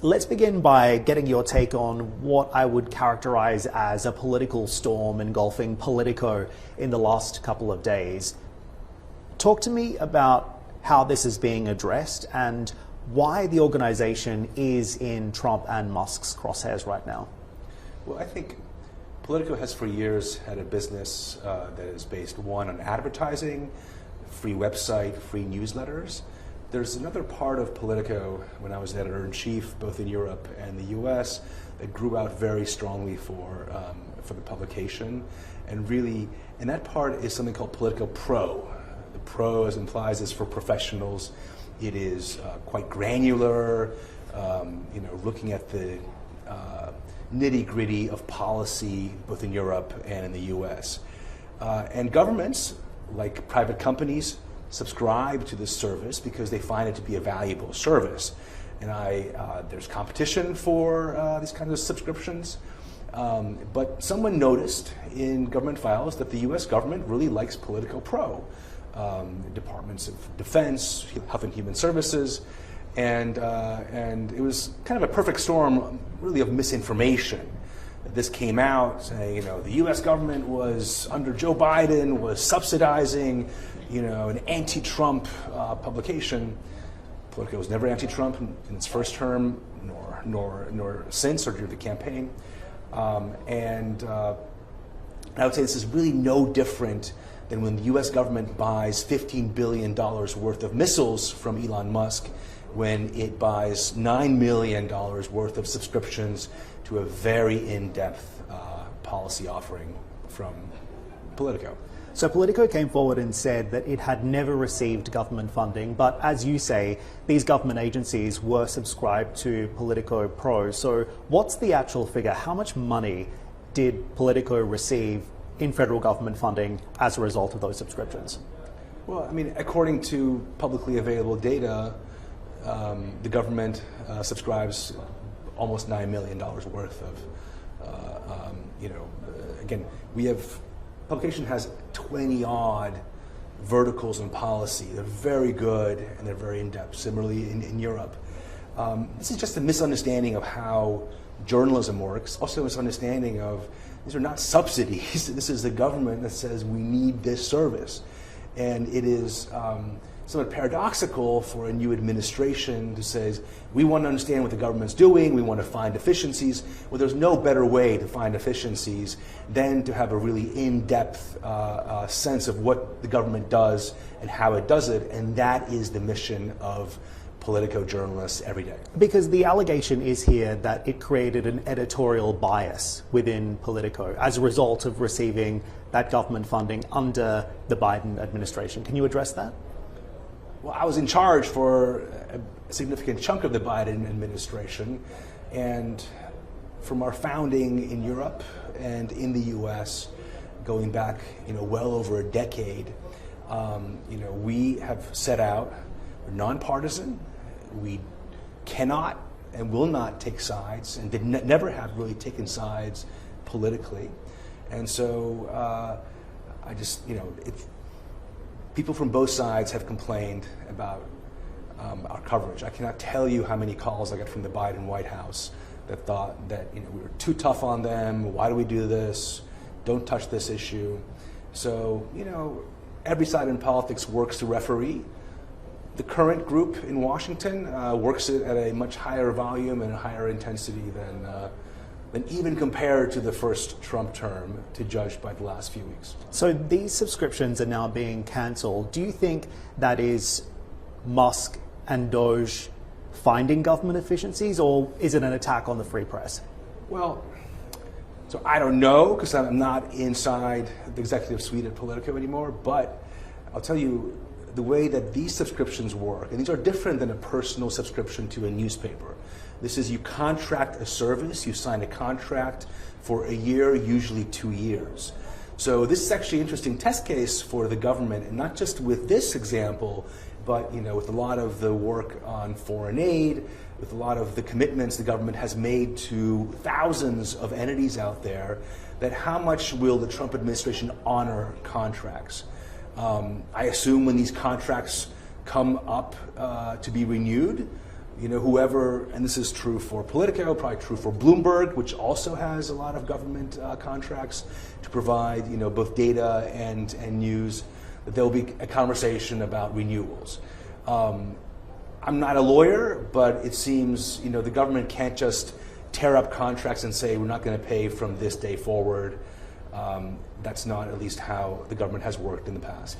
Let's begin by getting your take on what I would characterize as a political storm engulfing Politico in the last couple of days. Talk to me about how this is being addressed and why the organization is in Trump and Musk's crosshairs right now. Well, I think Politico has for years had a business that is based, one, on advertising, free website, free newsletters. There's another part of Politico, when I was editor-in-chief, both in Europe and the US, that grew out very strongly for the publication. And that part is something called Politico Pro. The Pro, as implies, is for professionals. It is quite granular, looking at the nitty-gritty of policy, both in Europe and in the US. And governments, like private companies, subscribe to this service because they find it to be a valuable service. And there's competition for these kinds of subscriptions. But someone noticed in government files that the US government really likes Politico Pro. Departments of Defense, Health and Human Services, and it was kind of a perfect storm, really, of misinformation. This came out saying, the U.S. government was, under Joe Biden, was subsidizing, an anti-Trump publication. Politico was never anti-Trump in its first term, nor since, or during the campaign. And I would say this is really no different than when the U.S. government buys $15 billion worth of missiles from Elon Musk, when it buys $9 million worth of subscriptions to a very in-depth policy offering from Politico. So Politico came forward and said that it had never received government funding, but as you say, these government agencies were subscribed to Politico Pro. So what's the actual figure? How much money did Politico receive in federal government funding as a result of those subscriptions? Well, according to publicly available data, the government subscribes almost $9 million worth of, again, publication has 20-odd verticals in policy. They're very good and they're very in-depth, similarly in Europe. This is just a misunderstanding of how journalism works, also a misunderstanding of these are not subsidies. This is the government that says we need this service. And it is somewhat paradoxical for a new administration to say, we want to understand what the government's doing, we want to find efficiencies. Well, there's no better way to find efficiencies than to have a really in-depth sense of what the government does and how it does it, and that is the mission of Politico journalists every day. Because the allegation is here that it created an editorial bias within Politico as a result of receiving that government funding under the Biden administration. Can you address that? Well, I was in charge for a significant chunk of the Biden administration, and from our founding in Europe and in the US, going back well over a decade, we have set out, we're nonpartisan. We cannot and will not take sides, and never have really taken sides politically. And so people from both sides have complained about our coverage. I cannot tell you how many calls I got from the Biden White House that thought that we were too tough on them. Why do we do this? Don't touch this issue. So every side in politics works to referee. The current group in Washington works it at a much higher volume and a higher intensity than even compared to the first Trump term, to judge by the last few weeks. So these subscriptions are now being cancelled. Do you think that is Musk and Doge finding government efficiencies, or is it an attack on the free press? Well, so I don't know, because I'm not inside the executive suite at Politico anymore, but I'll tell you, the way that these subscriptions work, and these are different than a personal subscription to a newspaper. This is, you contract a service, you sign a contract for a year, usually 2 years. So this is actually an interesting test case for the government, and not just with this example, but with a lot of the work on foreign aid, with a lot of the commitments the government has made to thousands of entities out there, that how much will the Trump administration honor contracts? I assume when these contracts come up to be renewed, whoever, and this is true for Politico, probably true for Bloomberg, which also has a lot of government contracts to provide, both data and news, that there will be a conversation about renewals. I'm not a lawyer, but it seems, the government can't just tear up contracts and say we're not going to pay from this day forward. That's not at least how the government has worked in the past.